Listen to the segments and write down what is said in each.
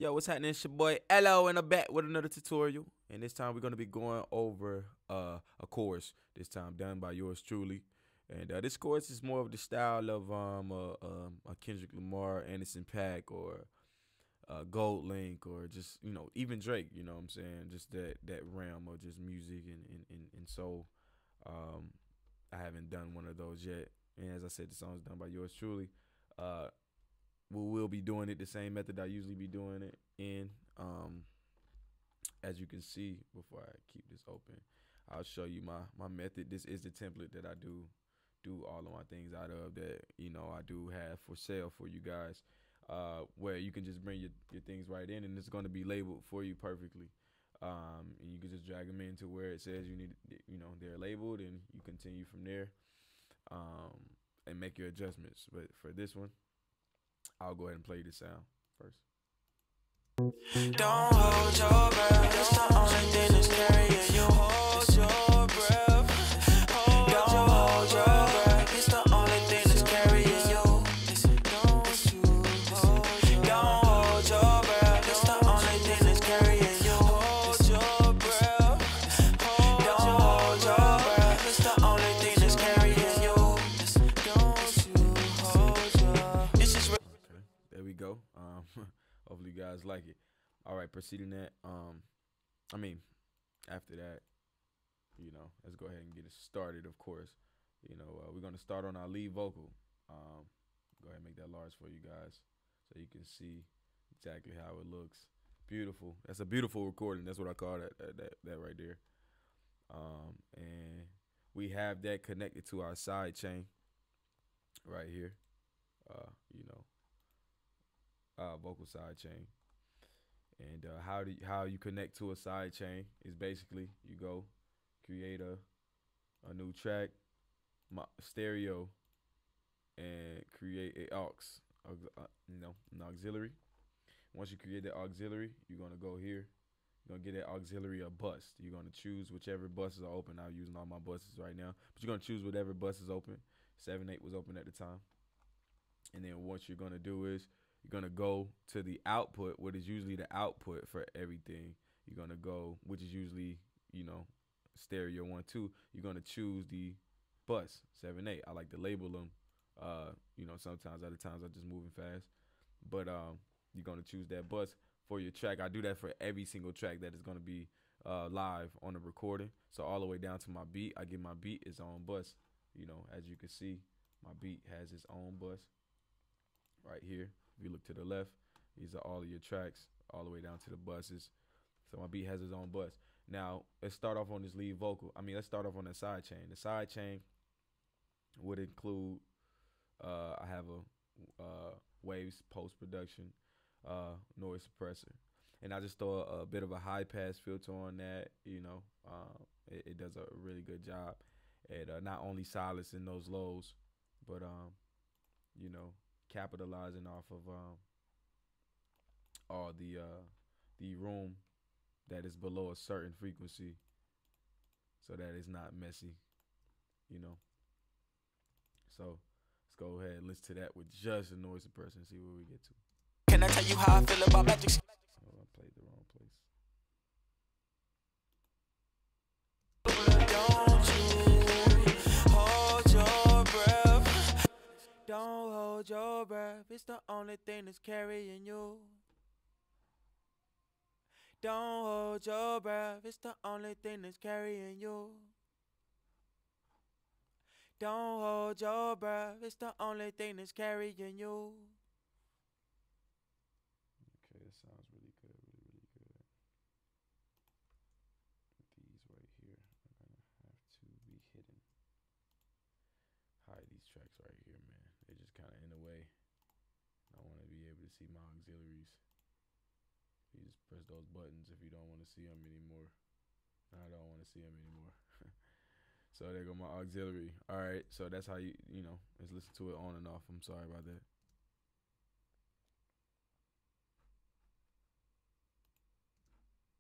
Yo, what's happening? It's your boy Elo, and I'm back with another tutorial. And this time we're gonna be going over a chorus. This time done by yours truly. And this chorus is more of the style of a Kendrick Lamar, Anderson .Paak, or Gold Link, or just even Drake. You know what I'm saying? Just that realm of just music and soul. Um, I haven't done one of those yet. And as I said, the song is done by yours truly. Uh, we will be doing it the same method I usually be doing it in. As you can see, before I keep this open, I'll show you my method. This is the template that I do all of my things out of, that I do have for sale for you guys, where you can just bring your things right in, and it's going to be labeled for you perfectly. And you can just drag them into where it says you need, they're labeled, and you continue from there, and make your adjustments. But for this one, I'll go ahead and play the sound first. Don't hold your breath, it's the only thing that's carrying you. Hold your breath, don't hold your breath, it's the only thing that's carrying you. Don't hold your breath, it's the only thing that's carrying you. Hold your breath, don't hold your breath, it's the only thing that's carrying you. This is Okay, there we go. Hopefully you guys like it. All right, proceeding that. After that, let's go ahead and get it started. Of course, we're gonna start on our lead vocal. Go ahead and make that large for you guys, so you can see exactly how it looks. Beautiful. That's a beautiful recording. That's what I call that right there. And we have that connected to our side chain right here. Vocal side chain. And how you connect to a side chain is basically you go create a new track, stereo, and create an auxiliary. Once you create the auxiliary, you're gonna go here. You're gonna get that auxiliary a bus. You're gonna choose whichever buses are open. I'm using all my buses right now, but you're gonna choose whatever bus is open. 7/8 was open at the time. And then what you're gonna do is you're gonna go to the output, what is usually the output for everything. You're gonna go, which is usually, stereo 1, 2. You're gonna choose the bus 7/8. I like to label them. Sometimes other times I'm just moving fast. But you're gonna choose that bus for your track. I do that for every single track that is gonna be live on the recording. So all the way down to my beat, I give my beat its own bus. As you can see, my beat has its own bus right here. If you look to the left, these are all of your tracks, all the way down to the buses. So my beat has its own bus. Now, let's start off on this lead vocal. Let's start off on the side chain. The side chain would include, I have a waves post-production, noise suppressor. And I just throw a bit of a high-pass filter on that. It does a really good job at not only silencing those lows, but, capitalizing off of all the room that is below a certain frequency, so that it's not messy. So let's go ahead and listen to that with just a noise suppressor and see where we get to. Can I tell you how I feel about magic? Oh, I played the wrong place. Don't you hold your breath. Don't hold your breath. It's the only thing that's carrying you. Don't hold your breath. It's the only thing that's carrying you. Don't hold your breath. It's the only thing that's carrying you. Okay, that sounds really good, really, really good. These right here are gonna have to be hidden. Hide these tracks right here, man. They're just kind of in the way. I want to be able to see my auxiliaries. You just press those buttons if you don't want to see them anymore. I don't want to see them anymore. So there go my auxiliary. All right, so that's how let's listen to it on and off. I'm sorry about that.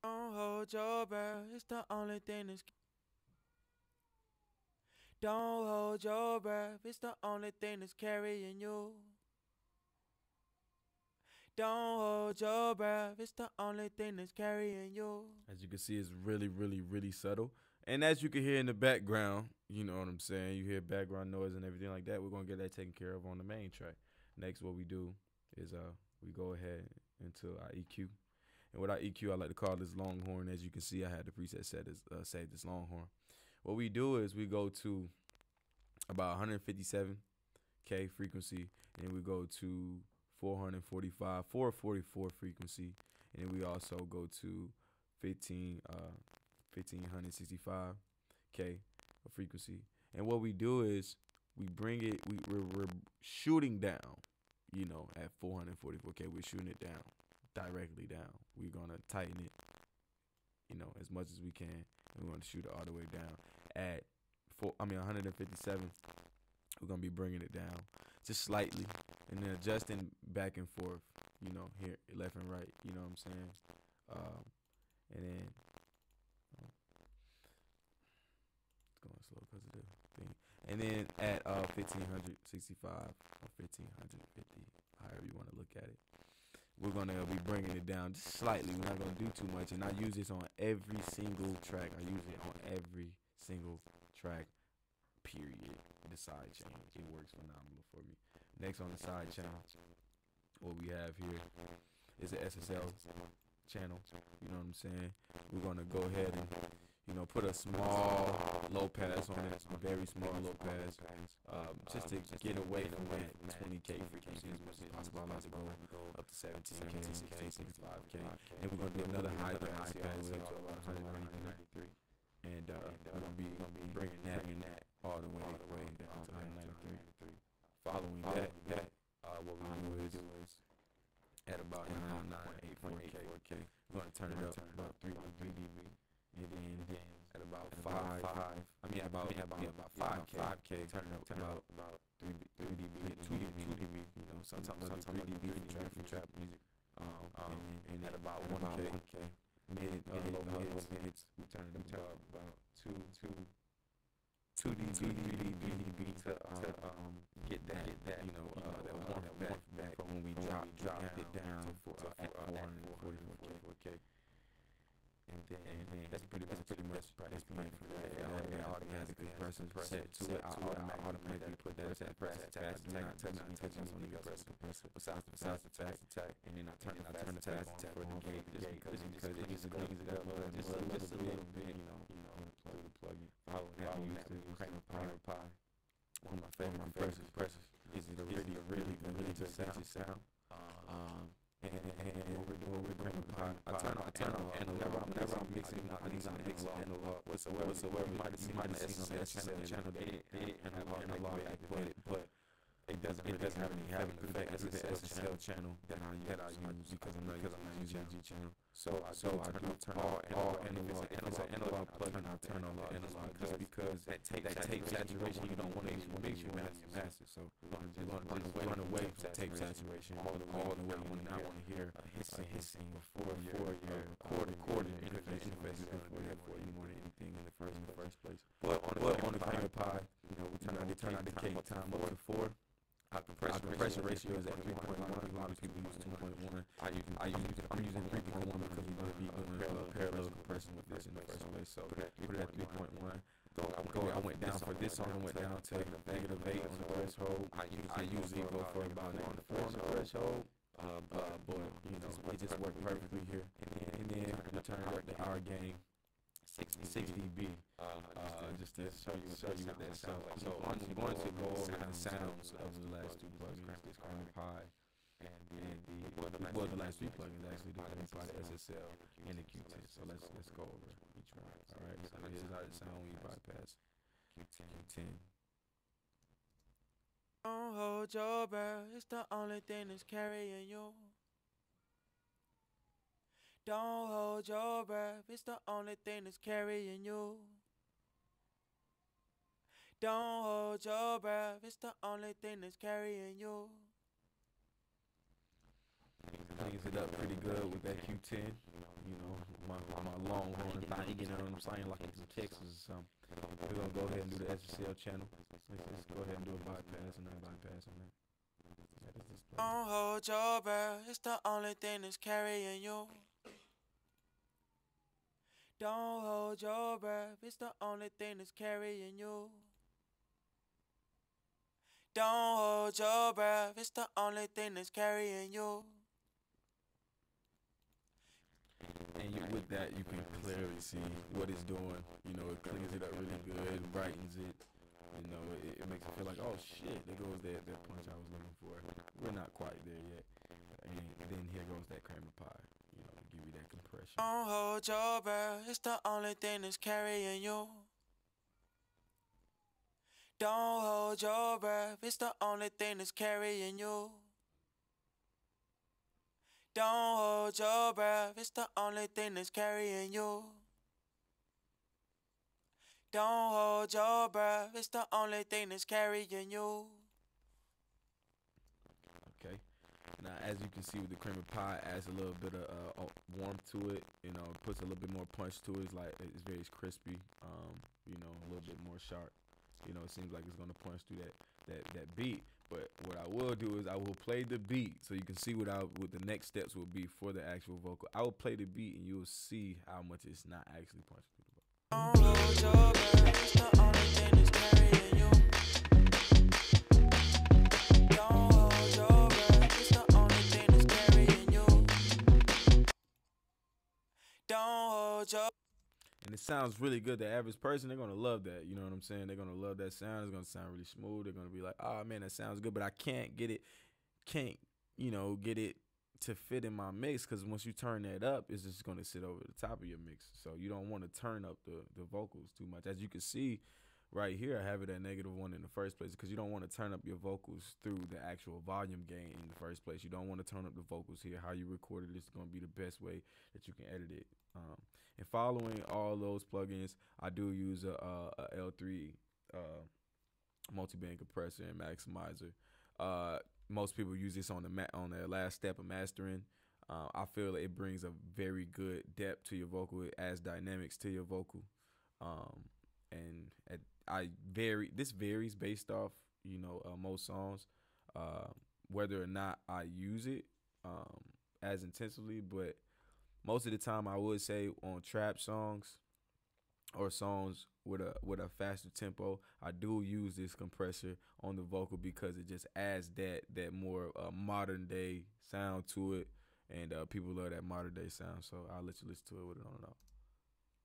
Don't hold your breath. It's the only thing that's. Don't hold your breath. It's the only thing that's carrying you. Don't hold your breath, it's the only thing that's carrying you. As you can see, it's really, really, really subtle. And as you can hear in the background, you know what I'm saying? You hear background noise and everything like that. We're gonna get that taken care of on the main track. Next, what we do is we go ahead into our EQ. And with our EQ, I like to call this Longhorn. As you can see, I had the preset set as this Longhorn. What we do is we go to about 157K frequency, and then we go to 444 frequency, and then we also go to 1565K of frequency. And what we do is we bring it, we're shooting down, you know, at 444K. We're shooting it down, directly down. We're gonna tighten it, you know, as much as we can, and we're gonna shoot it all the way down at 157. We're gonna be bringing it down just slightly, and then adjusting back and forth, you know, here left and right. You know what I'm saying? And then it's going slow because of the thing. And then at 1565 or 1550, however you want to look at it, we're gonna be bringing it down just slightly. We're not gonna do too much, and I use this on every single track. I use it on every single track. Period. The side channel, it works phenomenal for me. Next on the side channel, what we have here is an SSL channel. You know what I'm saying? We're gonna go ahead and, you know, put a small low pass on it, a very small low pass, just to get away from that 20K frequency as much as possible. I like to go up to 17K, 65K, and we're gonna do another high pass here all the way to about 193, and we're gonna be bringing that all the way down to 193. Following that, what we do is at about 9.84K, we're gonna turn it up about 3 dB, and then at about 5K, turn it up to about 3 dB, 2 dB, you know, sometimes 3 dB from trap music, and at about 1K, low mids, we turn it up to about 2 dB to get that, you know, that warmth back from when we dropped it down to 444K. And then that's pretty much practice playing from that. It already has a compressor set to it. I automatically put that at fast attack. Not touching on the compressor. Besides the fast attack, and then I turn the fast attack for the gate just because it needs to clean it up just a little bit, you know, through the plugin. Following that, we use the Kramer Pie. One of my favorite compressors. Is it a really good sound? And what we're doing, we're bringing I turn on analog. Whenever I'm mixing, I need to mix analog whatsoever. You might have seen on the channel they analog activated, but it doesn't have any effect. It's the SSL channel that I use because I'm not using G channel. So I turn all analog. And if it's an analog plugin, I turn on the analog because that tape saturation, you don't want to mix your master. So we're going to run away from tape saturation all the way. I want to hear a hissing before your recording interface is going to do that for you more than anything in the first place. But on the Kramer Pie, you know, we turn out the cake time up to 4. Our compression ratio is at 3.1. A lot of people use 2.1. I'm using 3.1 because we're going to be doing parallel compression with this in the first place. So put it at 3.1. I went down for this song. I went down to -8 on the threshold. I usually go for about -4 on the threshold. But you know, it just worked perfectly here. And then we turn up the hour gain 6 dB. Just to show you what that sounds like. So I'm going to go over the sounds of the last two plugins, this Kramer Pie and the last three plugins actually, the Kramer Pie, the SSL, and the Q10. So let's go over each one. All right. So here's how it sounds when you bypass Q10. Don't hold your breath, it's the only thing that's carrying you. Don't hold your breath, it's the only thing that's carrying you. Don't hold your breath, it's the only thing that's carrying you. Cleans it up pretty good with that Q10. You know, my Longhorn thing, you know what I'm saying, like it's in Texas or something. We're going to go ahead and do the SSL channel. Let's go ahead and do a bypass and then bypass on that. Don't hold your breath, it's the only thing that's carrying you. Don't hold your breath, it's the only thing that's carrying you. Don't hold your breath, it's the only thing that's carrying you. And with that, you can clearly see what it's doing. You know, it cleans it up really good, brightens it. You know, it makes it feel like, oh shit, there goes that punch I was looking for. We're not quite there yet. And then here goes that creamy pie. You know, to give you that compression. Don't hold your breath, it's the only thing that's carrying you. Don't hold your breath, it's the only thing that's carrying you. Don't hold your breath, it's the only thing that's carrying you. Don't hold your breath, it's the only thing that's carrying you. Okay. Now, as you can see with the creamy pie, adds a little bit of warmth to it. You know, puts a little bit more punch to it. It's like it's very crispy. You know, a little bit more sharp. You know, it seems like it's gonna punch through that beat. But what I will do is I will play the beat so you can see what the next steps will be for the actual vocal. I will play the beat and you'll see how much it's not actually punching through the vocal. Don't hold your breath, it's the only thing that's carrying you. Don't hold your breath, it's the only thing that's carrying you. Don't hold your. And it sounds really good. The average person, they're gonna love that. You know what I'm saying? They're gonna love that sound. It's gonna sound really smooth. They're gonna be like, oh man, that sounds good, but I can't get it, get it to fit in my mix, because once you turn that up, it's just gonna sit over the top of your mix. So you don't want to turn up the vocals too much. As you can see right here, I have it at -1 in the first place, because you don't want to turn up your vocals through the actual volume gain in the first place. You don't want to turn up the vocals here. How you record it is going to be the best way that you can edit it. And following all those plugins, I do use a L3 multi-band compressor and maximizer. Most people use this on the last step of mastering. I feel it brings a very good depth to your vocal. It adds dynamics to your vocal. And this varies based off most songs, whether or not I use it as intensively, but most of the time I would say on trap songs or songs with a faster tempo, I do use this compressor on the vocal, because it just adds that more modern day sound to it, and people love that modern day sound. So I'll let you listen to it with it on and off.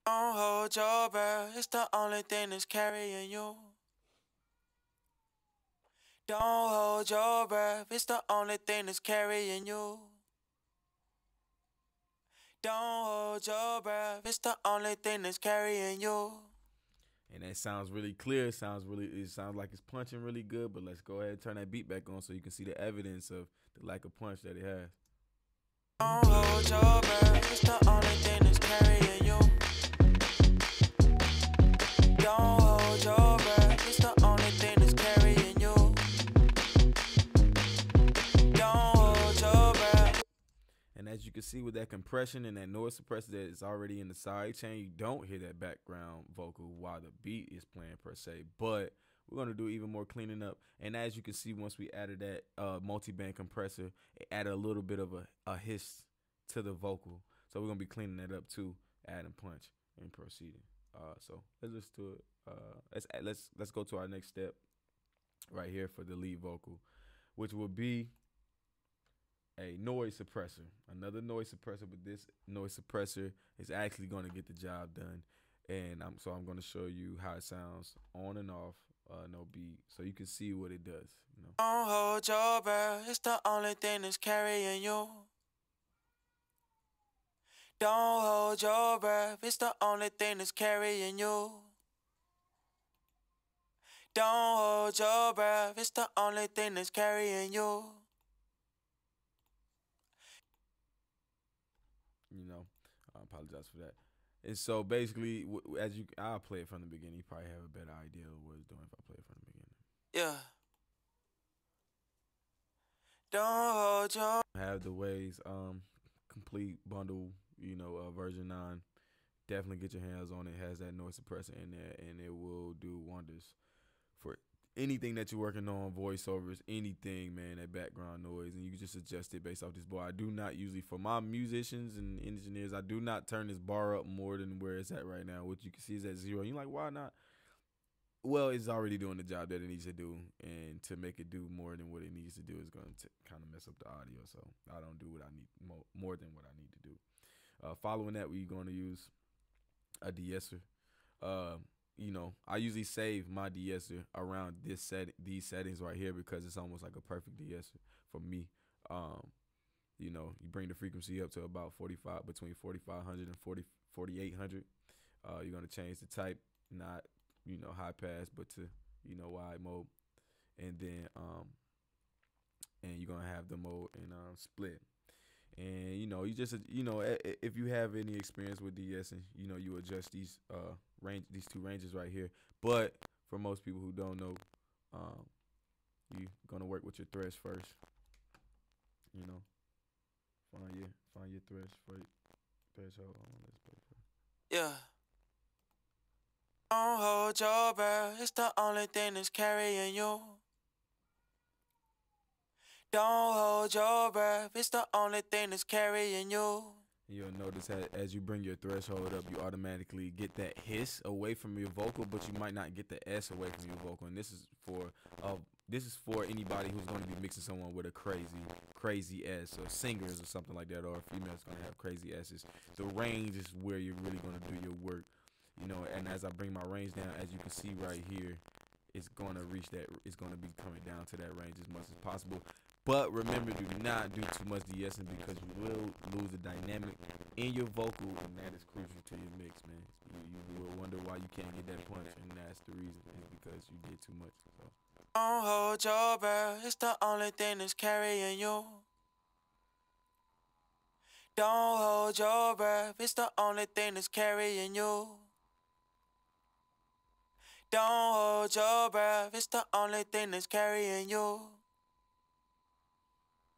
Don't hold your breath, it's the only thing that's carrying you. Don't hold your breath, it's the only thing that's carrying you. Don't hold your breath, it's the only thing that's carrying you. And that sounds really clear. It sounds like it's punching really good. But let's go ahead and turn that beat back on so you can see the evidence of the lack of punch that it has. Don't hold your breath, it's the only thing that's carrying you. Don't hold your breath, it's the only thing that's carrying you. Don't hold your breath. And as you can see with that compression and that noise suppressor that is already in the side chain, you don't hear that background vocal while the beat is playing per se. But we're going to do even more cleaning up. And as you can see, once we added that multi-band compressor, it added a little bit of a hiss to the vocal. So we're going to be cleaning that up too, adding punch and proceeding. So let's listen to it. Let's go to our next step right here for the lead vocal, which will be a noise suppressor. Another noise suppressor, but this noise suppressor is actually going to get the job done. And I'm going to show you how it sounds on and off, no beat, so you can see what it does. Don't hold your breath, it's the only thing that's carrying you. Don't hold your breath, it's the only thing that's carrying you. Don't hold your breath, it's the only thing that's carrying you. I apologize for that. And so basically, I'll play it from the beginning. You probably have a better idea of what it's doing if I play it from the beginning. Yeah. Don't hold your. Have the Ways complete bundle, version 9. Definitely get your hands on it. It has that noise suppressor in there, and it will do wonders for anything that you're working on, voiceovers, anything, man, that background noise, and you can just adjust it based off this bar. I do not usually, for my musicians and engineers, I do not turn this bar up more than where it's at right now. What you can see is at 0. You're like, why not? Well, it's already doing the job that it needs to do, and to make it do more than what it needs to do is going to kind of mess up the audio. So I don't do what I need more than what I need to do. Following that, we're going to use a de-esser. I usually save my de-esser around these settings right here because it's almost like a perfect de-esser for me. You bring the frequency up to about 45, between 4,500 and 4,800. You're going to change the type, not, high pass, but to, wide mode. And then, and you're going to have the mode in split. And, you just, if you have any experience with de-essing, you adjust these these two ranges right here. But for most people who don't know, you're going to work with your thresh first. Find your threshold. Let's play first. Yeah. Don't hold your breath, it's the only thing that's carrying you. Don't hold your breath, it's the only thing that's carrying you. You'll notice as you bring your threshold up, you automatically get that hiss away from your vocal, but you might not get the S away from your vocal. And this is for anybody who's going to be mixing someone with a crazy S, or singers or something like that, or a female's going to have crazy S's. The range is where you're really going to do your work. And as I bring my range down, as you can see right here, it's going to reach that. It's going to be coming down to that range as much as possible. But remember, do not do too much de-essing because you will lose the dynamic in your vocal, and that is crucial to your mix, man. You will wonder why you can't get that punch, and that's the reason, is because you did too much. So. Don't hold your breath, it's the only thing that's carrying you. Don't hold your breath, it's the only thing that's carrying you. Don't hold your breath, it's the only thing that's carrying you.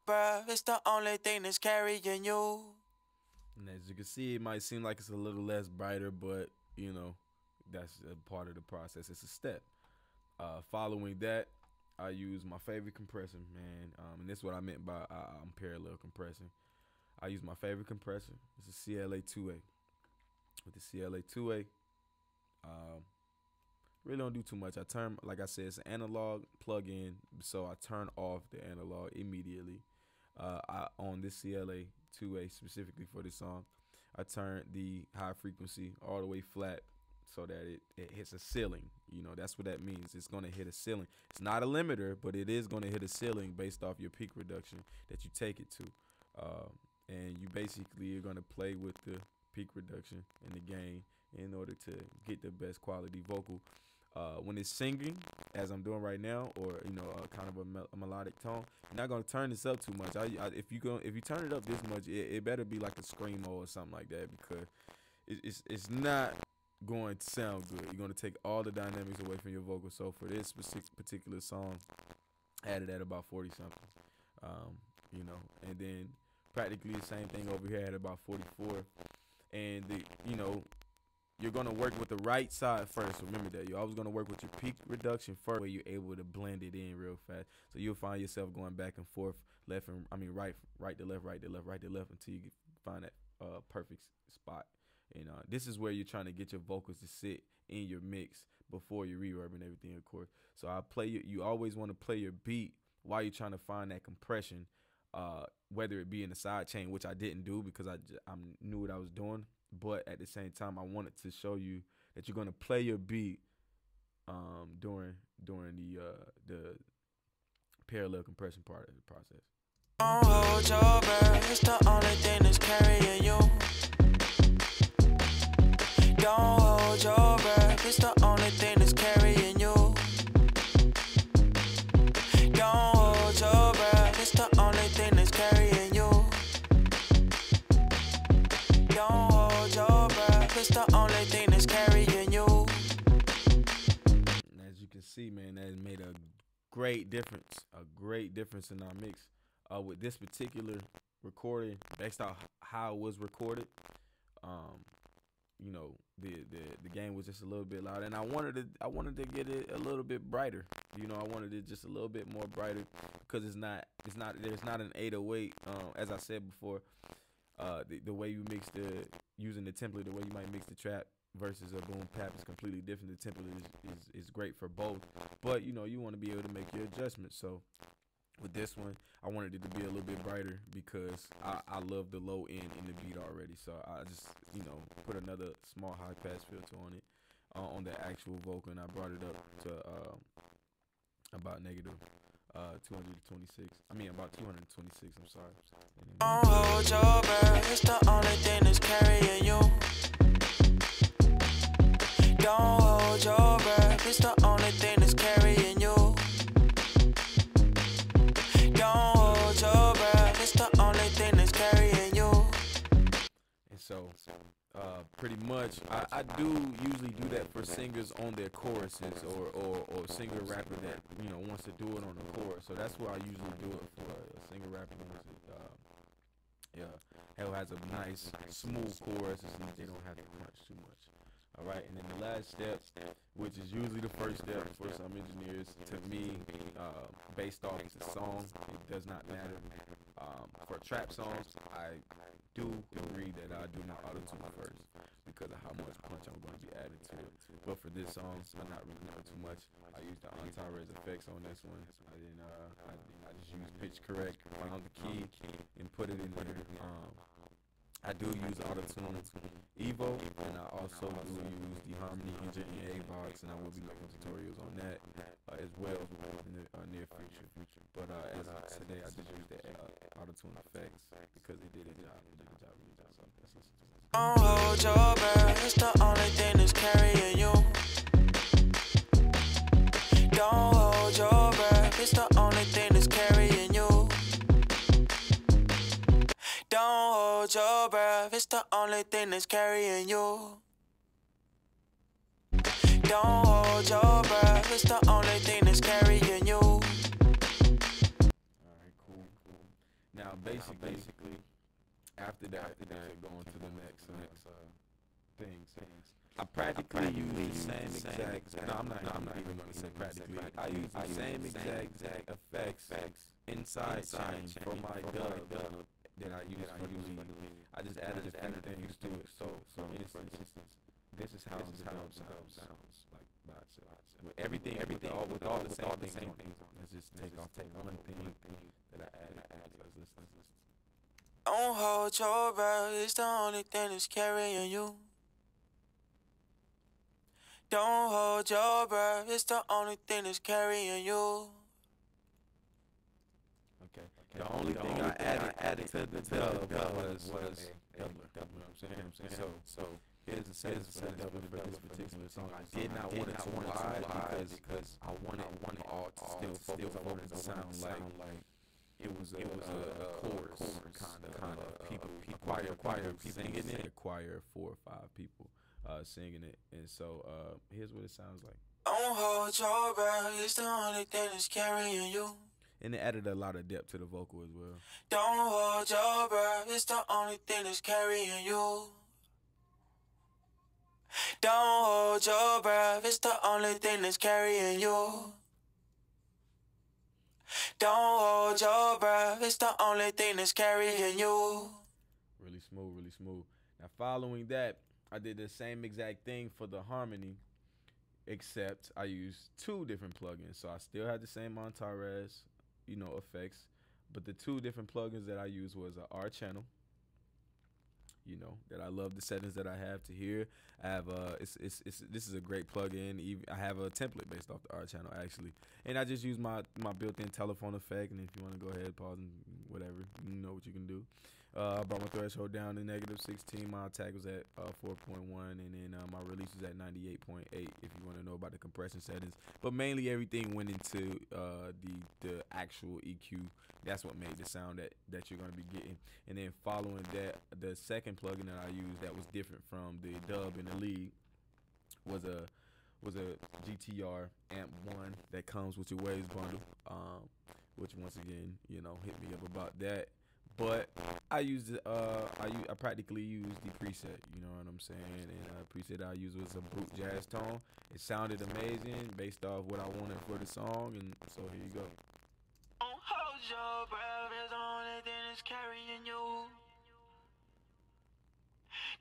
Breath, it's the only thing that's carrying you. And as you can see, it might seem like it's a little less brighter, but that's a part of the process. It's a step. Following that, I use my favorite compressor, man. And this is what I meant by I'm parallel compressing. I use my favorite compressor. It's a CLA 2A. With the CLA 2A, really don't do too much. Like I said, it's an analog plug-in, so I turn off the analog immediately. On this CLA 2A specifically for this song, I turn the high frequency all the way flat so that it hits a ceiling. That's what that means. It's going to hit a ceiling. It's not a limiter, but it is going to hit a ceiling based off your peak reduction that you take it to. And you basically are going to play with the peak reduction and the gain in order to get the best quality vocal. When it's singing, as I'm doing right now, or kind of a melodic tone, you're not gonna turn this up too much. If you turn it up this much, it better be like a screamo or something like that, because it's not going to sound good. You're gonna take all the dynamics away from your vocal. So for this particular song, I added at about 40 something, and then practically the same thing over here at about 44, and you're going to work with the right side first. Remember that. You're always going to work with your peak reduction first, where you're able to blend it in real fast. So you'll find yourself going back and forth, right to left, right to left, right to left, until you find that perfect spot. And this is where you're trying to get your vocals to sit in your mix before you reverb and everything, of course. So you always want to play your beat while you're trying to find that compression, whether it be in the side chain, which I didn't do because I knew what I was doing. But at the same time, I wanted to show you that you're going to play your beat during the parallel compression part of the process. Don't hold your breath, it's the only thing that's carrying you. Don't hold your breath, it's the only thing that's carrying you. Don't hold your breath, it's the only thing that's carrying you. Don't hold your breath, it's the only thing that's carrying you. As you can see, man, that made a great difference in our mix. With this particular recording, based on how it was recorded, the game was just a little bit loud, and I wanted to get it a little bit brighter. I wanted it just a little bit more brighter because it's not there's not an 808. As I said before, the way you mix using the template, the way you might mix the trap versus a boom bap is completely different. The template is great for both, but you want to be able to make your adjustments. So with this one, I wanted it to be a little bit brighter because I love the low end in the beat already. So I just put another small high pass filter on it on the actual vocal, and I brought it up to about negative 226. I mean about 226. I'm sorry. Don't hold your breath, it's the only thing that's carrying you. Don't hold your breath, it's the only thing that's carrying you. Don't hold your breath, it's the only thing that's carrying you. And so, pretty much, I do usually do that for singers on their choruses or singer rapper that wants to do it on the chorus. So that's where I usually do it for a singer rapper who wants to, hell has a nice smooth chorus. They don't have to crunch too much. All right, and then the last step, which is usually the first step for some engineers, to me, based off the song, it does not matter. For trap songs, I do agree that I do my auto-tune first because of how much punch I'm going to be adding to it. But for this song, I'm not really doing too much. I used the anti-res effects on this one. I just used pitch correct, found the key, and put it in there. I do use Auto-Tune Evo, and I also do use the Harmony Engine in A-Box, and I will be making tutorials on that as well in the near future. But as of today, I just used the Auto-Tune effects because it did a job. It did a job really well. So let's listen to this. Don't hold your breath, it's the only thing that's carrying you. Don't hold your breath, it's the only thing that's carrying you. Don't hold your breath, it's the only thing that's carrying you. Don't hold your breath, it's the only thing that's carrying you. Alright, cool. Now, basically, after that, going to the next things. I practically use the same exact. No, I'm not even going to say practically. I use the same exact effects inside change for my dub that I use for the lead. I just added a few things to it. So for instance, this is how the dub sounds like by itself. With everything, with all the same things. Let's just take off one thing that I added. Let's listen. Don't hold your breath, it's the only thing that's carrying you. Don't hold your breath, it's the only thing that's carrying you. Okay. The only thing I added to the dub was a doubler. You know what I'm saying? So here's the settings for the doubler for this particular song. I did not want it too wide because I wanted all to still focus. I wanted it to sound like it was a chorus kind of people choir singing it. A choir of 4 or 5 people singing it, and so here's what it sounds like. Don't hold your breath, it's the only thing that's carrying you. And it added a lot of depth to the vocal as well. Don't hold your breath, it's the only thing that's carrying you. Don't hold your breath, it's the only thing that's carrying you. Don't hold your breath, it's the only thing that's carrying you. Really smooth, really smooth. Now following that, I did the same exact thing for the harmony, except I used 2 different plugins. So I still had the same Antares, effects, but the 2 different plugins that I used was a R channel, that I love the settings that I have to hear. I have this is a great plugin. I have a template based off the R channel actually, and I just use my built-in telephone effect. And if you want to go ahead, pause and whatever, you know what you can do. I brought my threshold down to -16. My attack was at 4.1, and then my release was at 98.8. If you want to know about the compression settings, but mainly everything went into the actual EQ. That's what made the sound that you're going to be getting. And then following that, the second plugin that I used that was different from the dub and the lead was a GTR Amp 1 that comes with your Waves bundle. Which once again, hit me up about that. But I I practically use the preset. You know what I'm saying? And preset I use was a brute jazz tone. It sounded amazing based off what I wanted for the song, and so here you go. Don't hold your breath, it's the only thing that's carrying you.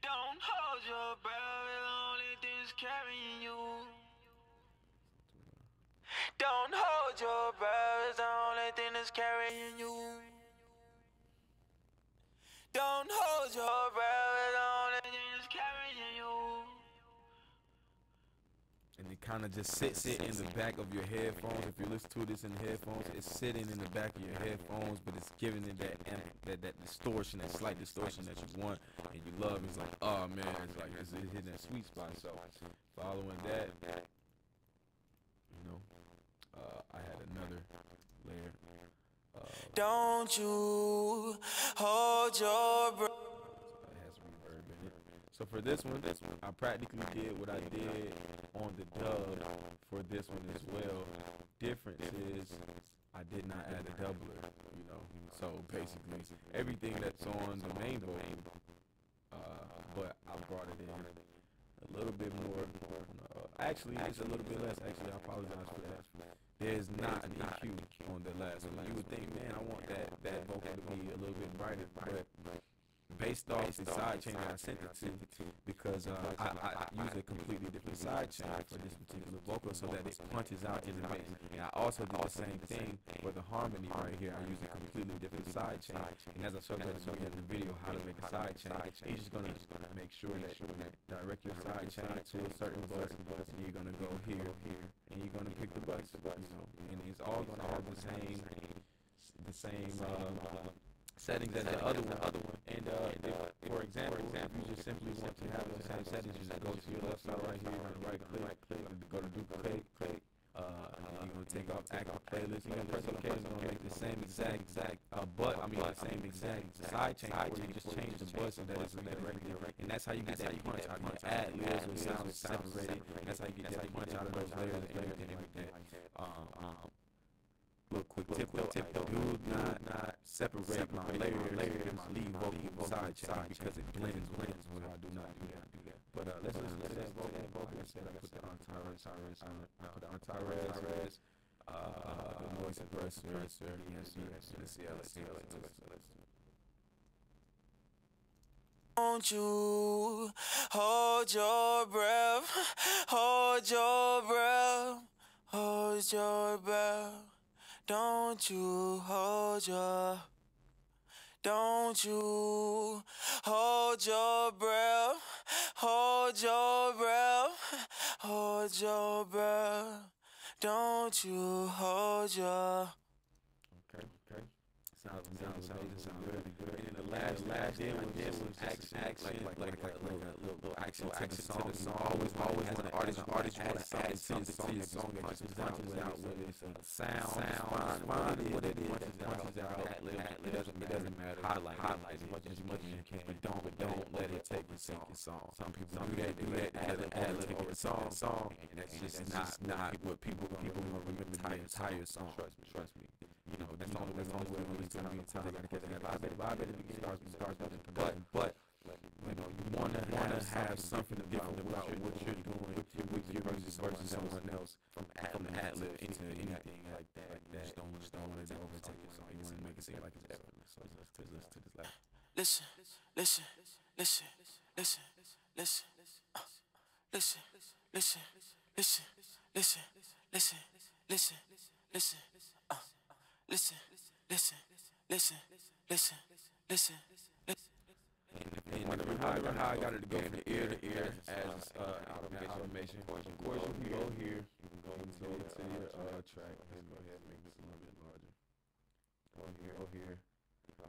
Don't hold your breath, it's the only thing that's carrying you. Don't hold your breath, it's the only thing that's carrying you. Don't hold your breath, it's the only thing that's carrying you. And it kind of just sits in the back of your headphones. If you listen to this in the headphones, it's sitting in the back of your headphones, but it's giving it that distortion, that slight distortion that you want and you love. It's like, oh man, it's like it's hitting that sweet spot. So following that, you know, I had another layer. Don't you hold your breath. It has reverb in it. So for this one, I practically did what I did on the dub for this one as well. Difference is I did not add a doubler, you know. So basically everything that's on the main vocal, but I brought it in a little bit more. Actually, it's a little bit less. Actually, I apologize for that. There's not an EQ on the last one. You would think, man, I want that vocal to be a little bit brighter, but based off the side chain that I sent it to, because I use a completely different side chain for this particular vocal so that it punches out in the mix. And I also did the same thing for the harmony right here. I use a completely different side chain. And as I showed you in the video how to make a side chain, you're just gonna make sure that you direct your side chain to a certain bus, and you're gonna go here, and you're gonna pick the bus. You know, and it's all gonna have the same settings as the other one. And if, for example, if you just simply want to have those same settings, you just go to your left side right here, you're gonna right click, go to duplicate, and you're gonna take off active playlist. You're gonna press OK, it's gonna make the same exact the same exact side chain where you just change the bus and that it's directed. And that's how you get that punch out. You add layers with sounds separated. That's how you get that punch out of those layers and everything like that. Little quick tip though, do not separate my layer and my lead vocal side chain because it blends with I do not do that. But let's listen to that vocal. Like I said, I put the anti-res on it. I put the anti-res, the noise suppressor, let's see how let's Don't you hold your breath, hold your breath, hold your breath. Don't you hold your, don't you hold your breath, hold your breath, hold your breath. Don't you hold your. Okay. Sounds amazing. Sounds really good. And then the last did was accent, like a little accent to the song. Always when the artist want to add something to your song that just punches out with it. Sound, what it is, punches out. It doesn't matter. Highlight as much as you can. But don't let it take your song. Some people do that. Add take your song, and that's just not what people gonna remember the entire song. Trust me. You know, that's the only way it's gonna be time. I gotta catch that vibe at the beginning. Starts, but you know, you wanna have something different about what you're doing with your versus someone else from the ad lib into anything like that. You just don't want to overtake your song. You want to make it seem like it's effortless. So let's listen to this last. Listen, listen, listen, listen, listen, listen, listen, listen, listen, listen, listen, listen. Listen, listen, listen, listen, listen, listen. And whenever how I got it to go from ear to ear as automation. Of course, you can go here. You can go into your track. Let's go ahead and make this a little bit larger. Go here.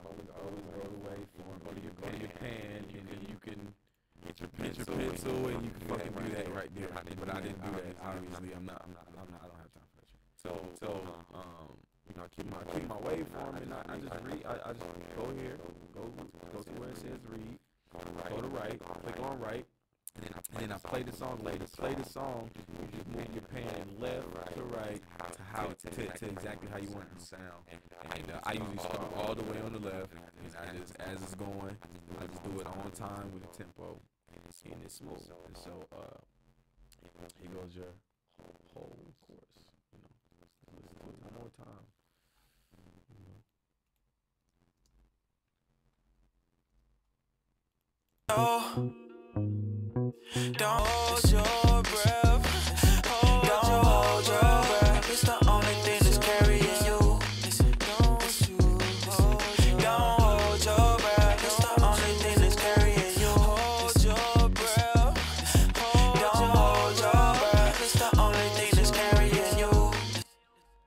Always go the waveform. Go to your pan, and then you can get your pencil, and you can fucking do that right there. But I didn't do that. Obviously, I don't have time for that. So you know, I keep my waveform, and I just go here, go to where it says read, go to right, click on right, and then I And then I play the song later. Play the song. You just move your pan left to right to how to exactly how you want it to sound. And I usually start all the way on the left, and I just as it's going, I just do it on time with the tempo, and it's smooth. And so here goes your whole chorus. You know, listen to it one more time. You know. Oh, don't hold your breath. Don't hold your breath. It's the only thing that's carrying you. Don't you don't hold your breath. It's the only thing that's carrying you. Hold your breath. Don't hold your breath. It's the only thing that's carrying you.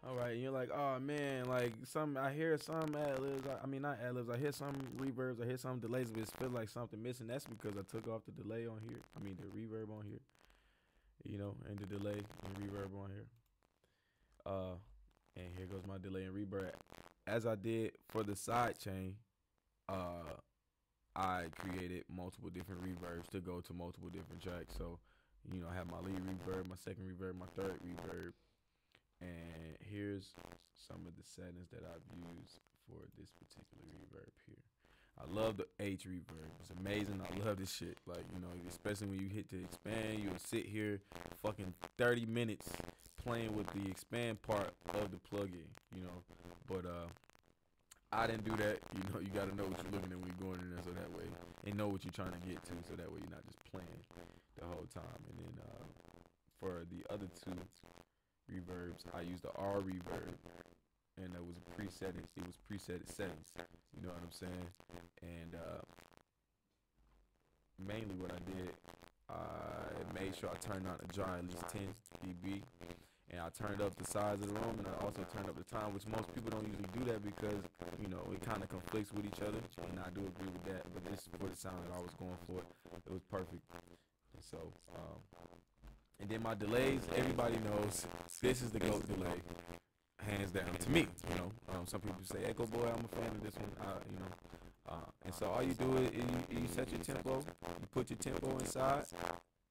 All right, and you're like, oh man, like I hear some ad libs. I mean, not ad libs. I hear some reverbs. I hear some delays, but it feels like something missing. That's because I took off the delay on here. I mean, the reverb on here. You know, and the delay and reverb on here. And here goes my delay and reverb. As I did for the side chain, I created multiple different reverbs to go to multiple different tracks. So, you know, I have my lead reverb, my second reverb, my third reverb. And here's some of the settings that I've used for this particular reverb here. I love the H reverb. It's amazing. I love this shit. Like, you know, especially when you hit the expand, you'll sit here fucking 30 minutes playing with the expand part of the plugin, you know. But I didn't do that. You know, you gotta know what you're looking at when you're going in there, so that way and know what you're trying to get to, so that way you're not just playing the whole time. And then for the other two reverbs, I used the R reverb, and it was preset. It was preset settings. You know what I'm saying? And mainly what I did, I made sure I turned out the jar at least 10 dB, and I turned up the size of the room, and I also turned up the time, which most people don't usually do that because, you know, it kind of conflicts with each other, and I do agree with that. But this is for the sound that I was going for. It was perfect. And so, and then my delays, everybody knows this is the GOAT delay, hands down to me. You know, some people say Echo Boy, I'm a fan of this one. You know, and so all you do is you set your tempo, you put your tempo inside,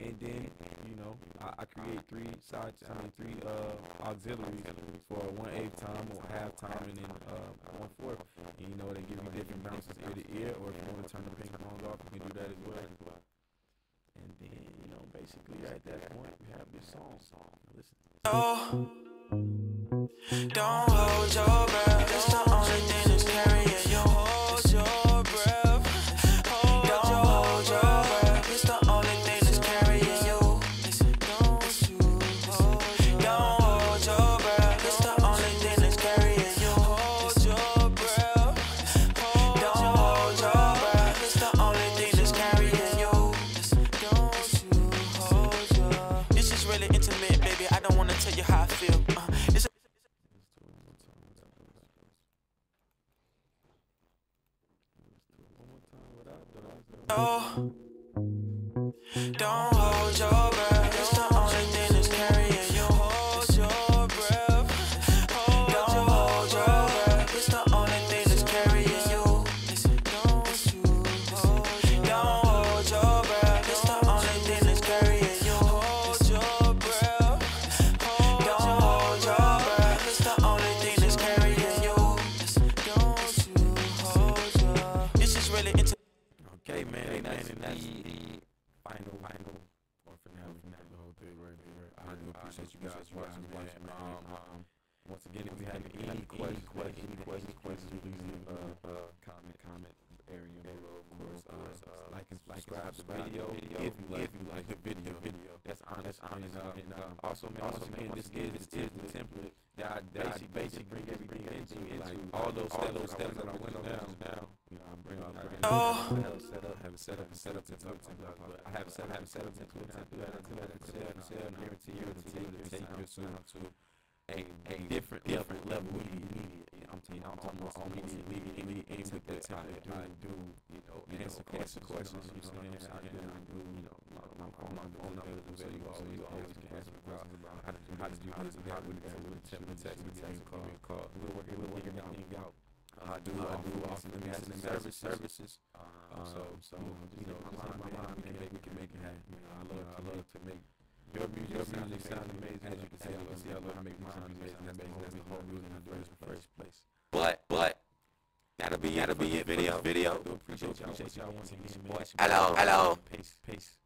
and then you know I create three auxiliaries for 1/8 time or half time, and then 1/4. And you know they give you different bounces ear to ear, or if you want to turn the ping pongs off, you can do that as well. And then, you know, basically at that point, we have this song. Listen. Oh, don't hold your breath. It's the only thing that's carrying you. Hold your breath. Don't hold your breath. It's the only thing that's carrying you. Don't hold your breath. It's the only thing that's carrying you. Hold your breath. Don't hold your breath. It's the only thing that's carrying you. This is really intimate, baby. I don't wanna tell you how I feel. Oh, don't hold your breath. It's the only thing that's carrying you. Hold your breath. Don't hold your breath. It's the only thing that's carrying you. Don't hold your breath. It's the only thing that's carrying you. Hold your breath. Don't hold your breath. It's the only thing that's carrying you. This is really into. Okay, man, that's the final or finale, the whole thing right there. I do appreciate you guys watching, man. Once again, if you have any questions, leave comment area below. Of course, like and subscribe to the video if you like the video. That's honest. And also, man, once again, this is the template that I basically bring everything into, like all those steps that I went down. You know, I have it set up into a template. I have it set up into a template. I guarantee you to take your sound to a different level immediately. I'm immediately in with that template. I do, you know, answer questions. You know what I'm saying? I do, you know, my phone number is available, so you always can ask me about how to do this and that with the template. Text me, call. We'll work everything out. I do offer them services. So my mind, we can make it happen. I love to make your music sound amazing. As you can see, I love to make mine amazing. That's the whole reason I do it in the first place. But that'll be it. Video. Appreciate y'all once again, man. Hello. Peace.